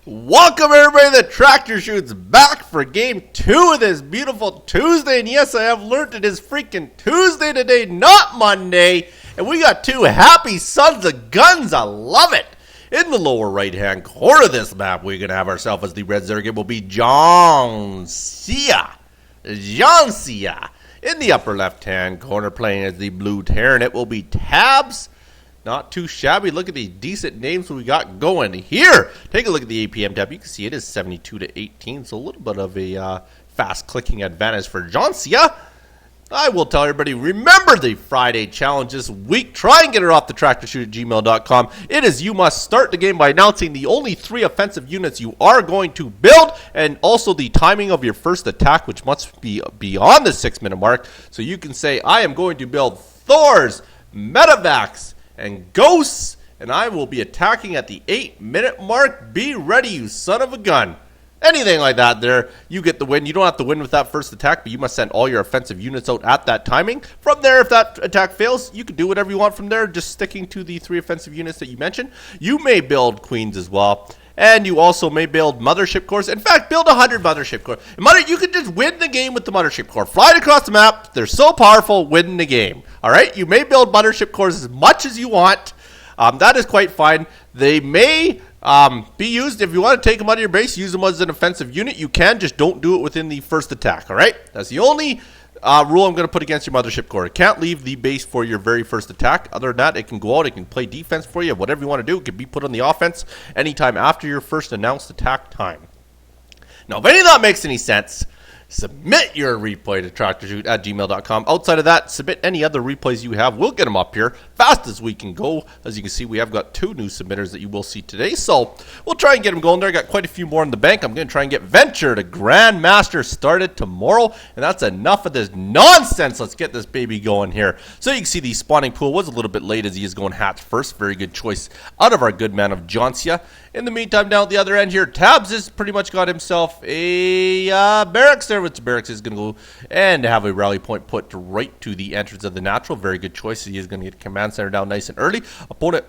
Welcome everybody, the Tractor Chute's back for game 2 of this beautiful Tuesday. And yes, I have learned it is freaking Tuesday today, not Monday. And we got two happy sons of guns. I love it. In the lower right hand corner of this map, we're going to have ourselves as the red Zerg. Will be jonsya. Jonsya. In the upper left hand corner, playing as the blue Terran, it will be tabs. Not too shabby. Look at the decent names we got going here. Take a look at the APM tab. You can see it is 72 to 18, so a little bit of a fast clicking advantage for jonsya. I will tell everybody, remember the Friday challenge this week. Try and get her off the tractorchute@gmail.com. It is you must start the game by announcing the only 3 offensive units you are going to build, and also the timing of your first attack, which must be beyond the 6-minute mark. So you can say, I am going to build Thors, Medevacs, and ghosts, and I will be attacking at the 8-minute mark. Be ready, you son of a gun. Anything like that there, you get the win. You don't have to win with that first attack, but you must send all your offensive units out at that timing. From there, if that attack fails, you can do whatever you want from there, just sticking to the 3 offensive units that you mentioned. You may build queens as well, and you also may build mothership cores. In fact, build 100 mothership cores. You can just win the game with the mothership core. Fly it across the map. They're so powerful, win the game. All right, you may build mothership cores as much as you want. That is quite fine. They may be used if you want to take them out of your base, use them as an offensive unit. You can, just don't do it within the first attack. All right, that's the only rule I'm going to put against your mothership core. It can't leave the base for your very first attack. Other than that, it can go out, it can play defense for you, whatever you want to do. It can be put on the offense anytime after your first announced attack time. Now, if any of that makes any sense, submit your replay to tractorchute@gmail.com. Outside of that, submit any other replays you have. We'll get them up here fast as we can go. As you can see, we have got 2 new submitters that you will see today, so we'll try and get them going there. I got quite a few more in the bank. I'm going to try and get Venture to Grandmaster started tomorrow, and that's enough of this nonsense. Let's get this baby going here. So you can see the spawning pool was a little bit late as he is going hatch first. Very good choice out of our good man of jonsya. In the meantime, down at the other end here, Tabs has pretty much got himself a barracks there, which barracks is going to go and have a rally point put right to the entrance of the natural. Very good choice. He is going to get a command center down nice and early. Opponent,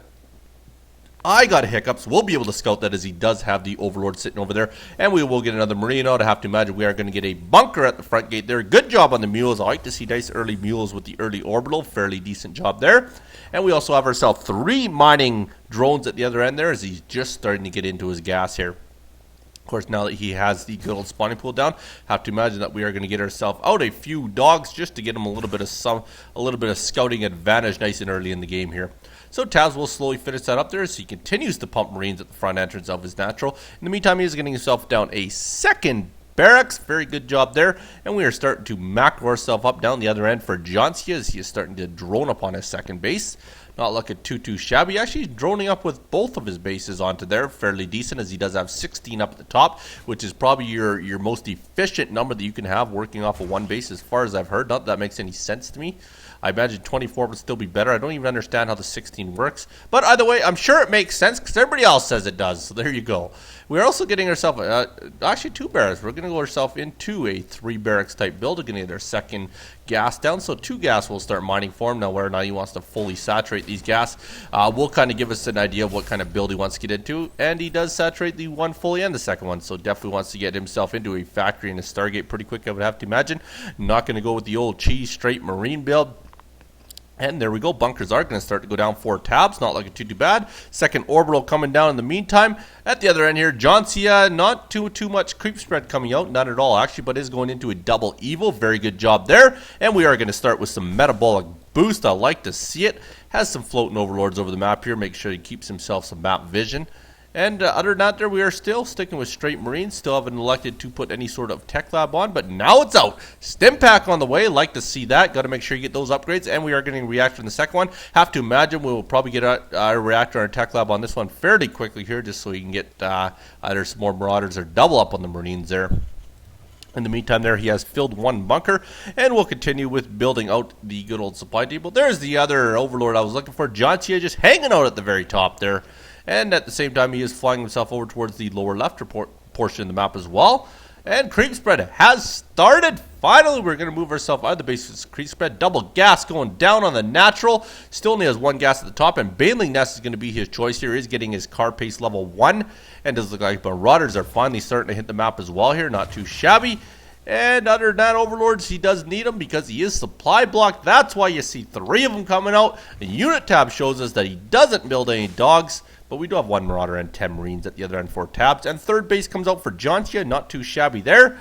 I got hiccups. We'll be able to scout that as he does have the Overlord sitting over there. And we will get another Marine out. I have to imagine we are going to get a bunker at the front gate there. Good job on the mules. I like to see nice early mules with the early orbital. Fairly decent job there. And we also have ourselves 3 mining drones at the other end there as he's just starting to get into his gas here. Of course, now that he has the good old spawning pool down, have to imagine that we are going to get ourselves out a few dogs just to get him a little bit of scouting advantage nice and early in the game here. So Taz will slowly finish that up there as he continues to pump Marines at the front entrance of his natural. In the meantime, he is getting himself down a second barracks. Very good job there. And we are starting to macro ourselves up down the other end for jonsya as he is starting to drone up on his second base. Not looking too shabby. Actually, droning up with both of his bases onto there. Fairly decent as he does have 16 up at the top, which is probably your most efficient number that you can have working off of one base as far as I've heard. Not that that makes any sense to me. I imagine 24 would still be better. I don't even understand how the 16 works. But either way, I'm sure it makes sense because everybody else says it does. So there you go. We're also getting ourselves, actually 2 barracks. We're going to go ourselves into a 3 barracks type build. We're going to get our second gas down. So 2 gas will start mining for him. Now whether or not he wants to fully saturate these gas will kind of give us an idea of what kind of build he wants to get into. And he does saturate the one fully and the second one. So definitely wants to get himself into a factory and a Stargate pretty quick, I would have to imagine. Not going to go with the old cheese straight Marine build. And there we go. Bunkers are going to start to go down 4 tabs. Not looking too bad. Second orbital coming down in the meantime. At the other end here, jonsya, not too much creep spread coming out. Not at all, actually, but is going into a double evil. Very good job there. And we are going to start with some metabolic boost. I like to see it. Has some floating overlords over the map here. Make sure he keeps himself some map vision. And other than that, there we are still sticking with straight Marines. Still haven't elected to put any sort of tech lab on, but now it's out. Stim pack on the way. Like to see that. Got to make sure you get those upgrades. And we are getting a reactor in the second one. Have to imagine we will probably get a reactor and a tech lab on this one fairly quickly here, just so we can get either some more Marauders or double up on the Marines there. In the meantime there, he has filled 1 bunker, and we'll continue with building out the good old supply depot. There's the other overlord I was looking for. jonsya just hanging out at the very top there. And at the same time, he is flying himself over towards the lower left portion of the map as well. And creep spread has started. Finally, we're going to move ourselves out of the base of this creep spread. Double gas going down on the natural. Still only has one gas at the top, and Baneling Nest is going to be his choice here. He's getting his car pace level 1, and does look like Marauders are finally starting to hit the map as well here. Not too shabby. And other than that, Overlords, he does need them because he is supply blocked. That's why you see 3 of them coming out. The unit tab shows us that he doesn't build any dogs, but we do have 1 Marauder and 10 Marines at the other end for tabs. And third base comes out for jonsya, not too shabby there.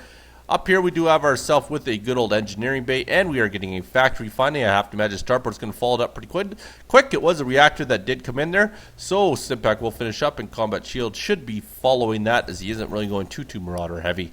Up here, we do have ourselves with a good old engineering bay, and we are getting a factory finding. I have to imagine Starport's going to follow it up pretty quick. It was a reactor that did come in there, so Stimpack will finish up, and Combat Shield should be following that, as he isn't really going too Marauder heavy,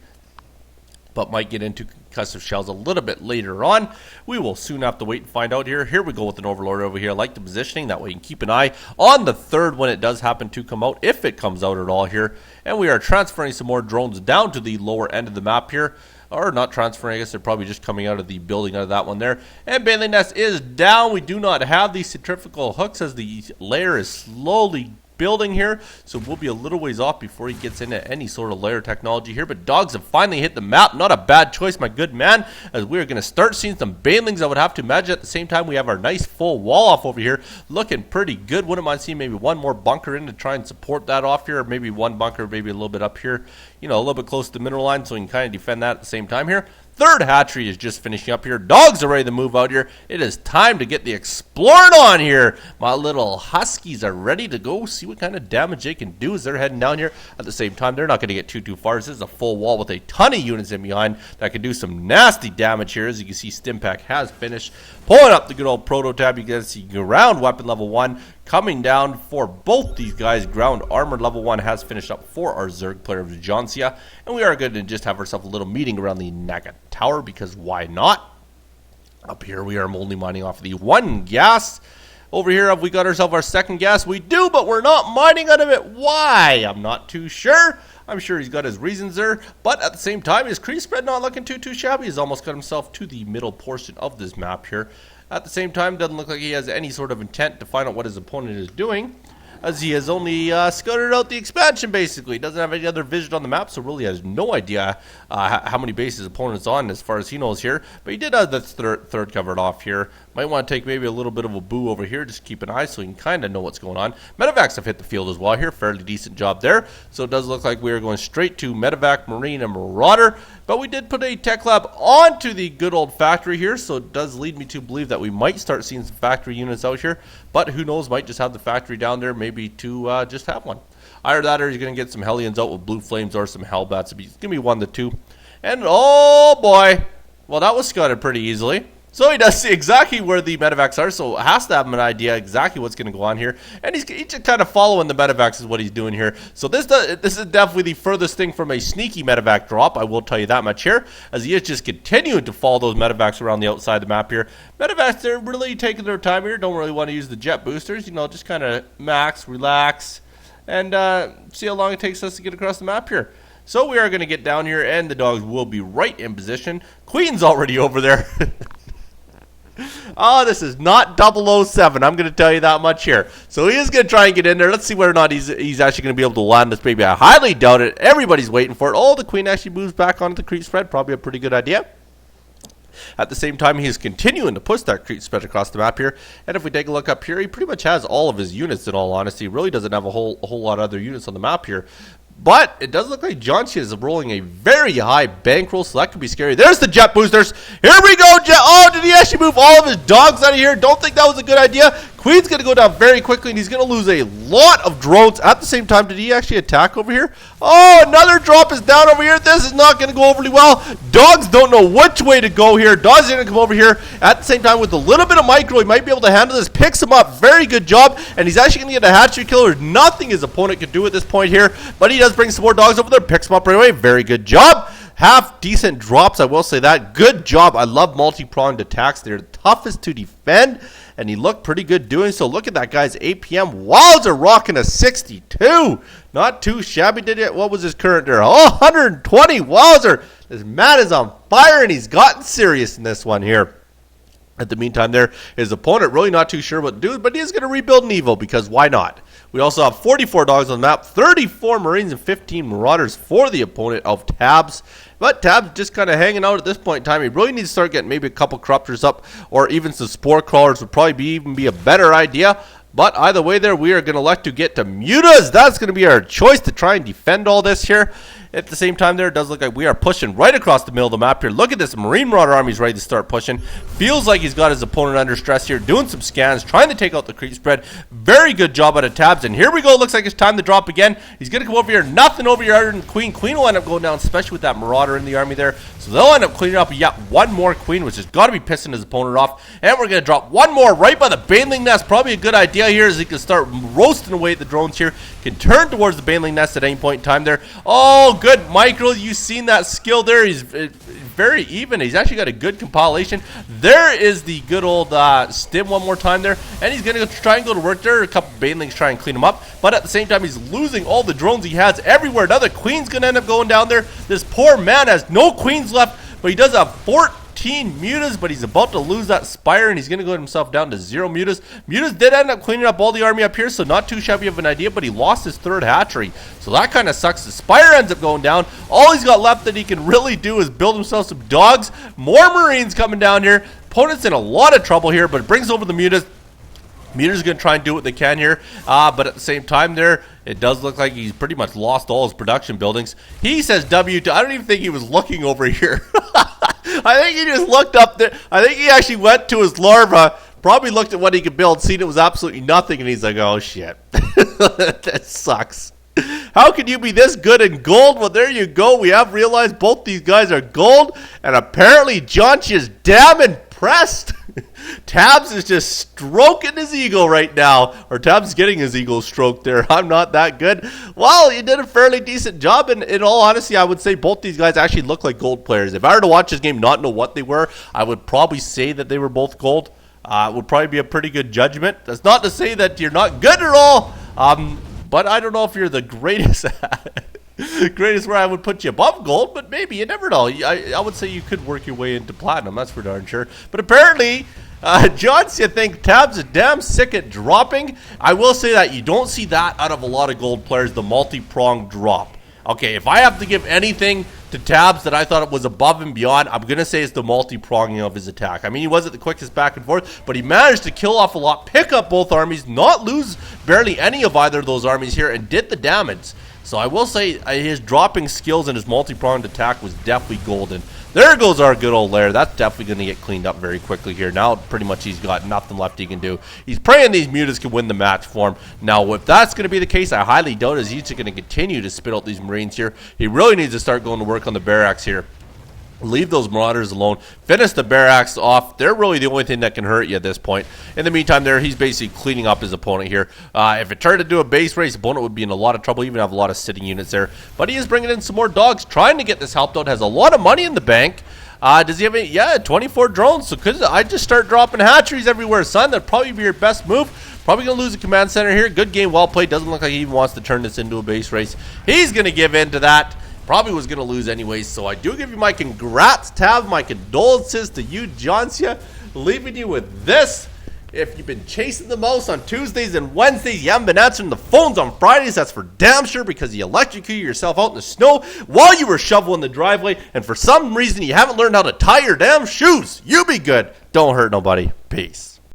but might get into concussive shells a little bit later on. We will soon have to wait and find out here. Here we go with an Overlord over here. I like the positioning. That way you can keep an eye on the third when it does happen to come out, if it comes out at all here. And we are transferring some more drones down to the lower end of the map here. Or not transferring, I guess they're probably just coming out of the building out of that one there. And Baneling Nest is down. We do not have these centrifugal hooks as the layer is slowly building here, so we'll be a little ways off before he gets into any sort of layer technology here. But dogs have finally hit the map. Not a bad choice, my good man, as we are going to start seeing some banelings. I would have to imagine at the same time we have our nice full wall off over here, looking pretty good. Wouldn't mind seeing maybe one more bunker in to try and support that off here, or maybe one bunker maybe a little bit up here, you know, a little bit close to the mineral line, so we can kind of defend that at the same time here. Third hatchery is just finishing up here. Dogs are ready to move out here. It is time to get the exploring on here. My little huskies are ready to go see what kind of damage they can do as they're heading down here. At the same time, they're not going to get too far. This is a full wall with a ton of units in behind that can do some nasty damage here. As you can see, Stimpack has finished pulling up the good old prototype. You can see ground weapon level 1 coming down for both these guys. Ground armor level 1 has finished up for our Zerg player of jonsya. And we are going to just have ourselves a little meeting around the Naga Tower, because why not? Up here we are only mining off the 1 gas. Over here, have we got ourselves our 2nd gas? We do, but we're not mining out of it. Why? I'm not too sure. I'm sure he's got his reasons there. But at the same time, his creep spread not looking too shabby. He's almost got himself to the middle portion of this map here. At the same time, doesn't look like he has any sort of intent to find out what his opponent is doing, as he has only scouted out the expansion, basically. He doesn't have any other vision on the map, so really has no idea how many bases his opponent's on as far as he knows here. But he did have the third covered off here. Might want to take maybe a little bit of a boo over here, just keep an eye so you can kind of know what's going on. Medevacs have hit the field as well here, fairly decent job there. So it does look like we are going straight to Medevac, Marine, and Marauder. But we did put a tech lab onto the good old factory here, so it does lead me to believe that we might start seeing some factory units out here. But who knows, might just have the factory down there, maybe to just have one. Either that, or he's going to get some Hellions out with Blue Flames or some Hellbats. It's going to be 1 to 2. And oh boy, well, that was scuttered pretty easily. So he does see exactly where the medevacs are, so has to have an idea exactly what's going to go on here. And he's just kind of following the medevacs is what he's doing here. So this is definitely the furthest thing from a sneaky medevac drop, I will tell you that much here, as he is just continuing to follow those medevacs around the outside of the map here. Medevacs, they're really taking their time here, don't really want to use the jet boosters, you know, just kind of max, relax, and see how long it takes us to get across the map here. So we are going to get down here, and the dogs will be right in position. Queen's already over there. Oh, this is not 007. I'm going to tell you that much here. So he is going to try and get in there. Let's see whether or not he's actually going to be able to land this baby. I highly doubt it. Everybody's waiting for it. Oh, the Queen actually moves back onto the creep spread. Probably a pretty good idea. At the same time, he is continuing to push that creep spread across the map here. And if we take a look up here, he pretty much has all of his units, in all honesty. He really doesn't have a whole lot of other units on the map here. But it does look like jonsya is rolling a very high bankroll, so that could be scary. There's the jet boosters. Here we go, jet. Oh, did he actually move all of his dogs out of here? Don't think that was a good idea. Queen's going to go down very quickly, and he's going to lose a lot of drones. At the same time, did he actually attack over here? Oh, another drop is down over here. This is not going to go overly well. Dogs don't know which way to go here. Dogs are going to come over here. At the same time, with a little bit of micro, he might be able to handle this. Picks him up. Very good job. And he's actually going to get a hatchery killer. Nothing his opponent could do at this point here. But he does bring some more dogs over there. Picks him up right away. Very good job. Half decent drops, I will say that. Good job. I love multi-pronged attacks. They're the toughest to defend, and he looked pretty good doing so. Look at that guy's APM. Wowzer, rocking a 62. Not too shabby, did it? What was his current there? Oh, 120. Wowzer. This man is on fire, and he's gotten serious in this one here. At the meantime there, his opponent really not too sure what to do, but he is going to rebuild an Evo because why not? We also have 44 dogs on the map, 34 Marines and 15 Marauders for the opponent of Tabs. But Tabs just kind of hanging out at this point in time. He really needs to start getting maybe a couple Corruptors up, or even some Spore Crawlers would probably even be a better idea. But either way there, we are going to elect to get to Mutas. That's going to be our choice to try and defend all this here. At the same time there, it does look like we are pushing right across the middle of the map here. Look at this. Marine Marauder army's ready to start pushing. Feels like he's got his opponent under stress here, doing some scans, trying to take out the creep spread. Very good job out of Tabs. And here we go. Looks like it's time to drop again. He's going to come over here. Nothing over here other than Queen. Queen will end up going down, especially with that Marauder in the army there. So they'll end up cleaning up yet one more Queen, which has got to be pissing his opponent off. And we're going to drop one more right by the Baneling Nest. Probably a good idea here as he can start roasting away at the drones here. Can turn towards the Baneling Nest at any point in time there. Oh, good micro. You've seen that skill there. He's very even. He's actually got a good compilation. There is the good old stim one more time there. And he's going to try and go to work there. A couple Banelings try and clean him up. But at the same time, he's losing all the drones he has everywhere. Another Queen's going to end up going down there. This poor man has no Queens left, but he does have 14 Mutas, but he's about to lose that Spire, and he's going to go himself down to 0 Mutas. Mutas did end up cleaning up all the army up here, so not too shabby of an idea, but he lost his third hatchery. So that kind of sucks. The Spire ends up going down. All he's got left that he can really do is build himself some dogs. More Marines coming down here. Opponent's in a lot of trouble here, but it brings over the Mutas. Mutas going to try and do what they can here, but at the same time there, it does look like he's pretty much lost all his production buildings. He says W2. I don't even think he was looking over here. I think he just looked up there. I think he actually went to his larva, probably looked at what he could build, seen it was absolutely nothing, and he's like, oh shit. That sucks. How can you be this good in gold? Well, there you go. We have realized both these guys are gold, and apparently Jonsya is damn impressed. Tabs is just stroking his ego right now, or Tabs is getting his ego stroked there. I'm not that good. Well, you did a fairly decent job, and in all honesty, I would say both these guys actually look like gold players. If I were to watch this game not know what they were, I would probably say that they were both gold. It would probably be a pretty good judgment. That's not to say that you're not good at all, but I don't know if you're the greatest greatest where I would put you above gold, but maybe, you never know. I would say you could work your way into platinum, that's for darn sure. But apparently, Jonsya thinks Tabs is damn sick at dropping. I will say that you don't see that out of a lot of gold players, the multi-prong drop. Okay, if I have to give anything to Tabs that I thought it was above and beyond, I'm going to say it's the multi-pronging of his attack. I mean, he wasn't the quickest back and forth, but he managed to kill off a lot, pick up both armies, not lose barely any of either of those armies here, and did the damage. So I will say his dropping skills and his multi-pronged attack was definitely golden. There goes our good old lair. That's definitely going to get cleaned up very quickly here. Now pretty much he's got nothing left he can do. He's praying these Mutas can win the match for him. Now if that's going to be the case, I highly doubt he's just going to continue to spit out these Marines here. He really needs to start going to work on the barracks here. Leave those Marauders alone. Finish the barracks off. They're really the only thing that can hurt you at this point. In the meantime there, he's basically cleaning up his opponent here. If it turned into a base race, opponent would be in a lot of trouble. Even have a lot of sitting units there. But he is bringing in some more dogs, trying to get this helped out. Has a lot of money in the bank. Does he have any? Yeah, 24 drones. So could I just start dropping hatcheries everywhere, son? That'd probably be your best move. Probably going to lose the command center here. Good game, well played. Doesn't look like he even wants to turn this into a base race. He's going to give in to that. Probably was going to lose anyways, so I do give you my congrats, Tab, my condolences to you, Jonsya. Leaving you with this. If you've been chasing the mouse on Tuesdays and Wednesdays, you haven't been answering the phones on Fridays, that's for damn sure, because you electrocuted yourself out in the snow while you were shoveling the driveway, and for some reason you haven't learned how to tie your damn shoes. You be good. Don't hurt nobody. Peace.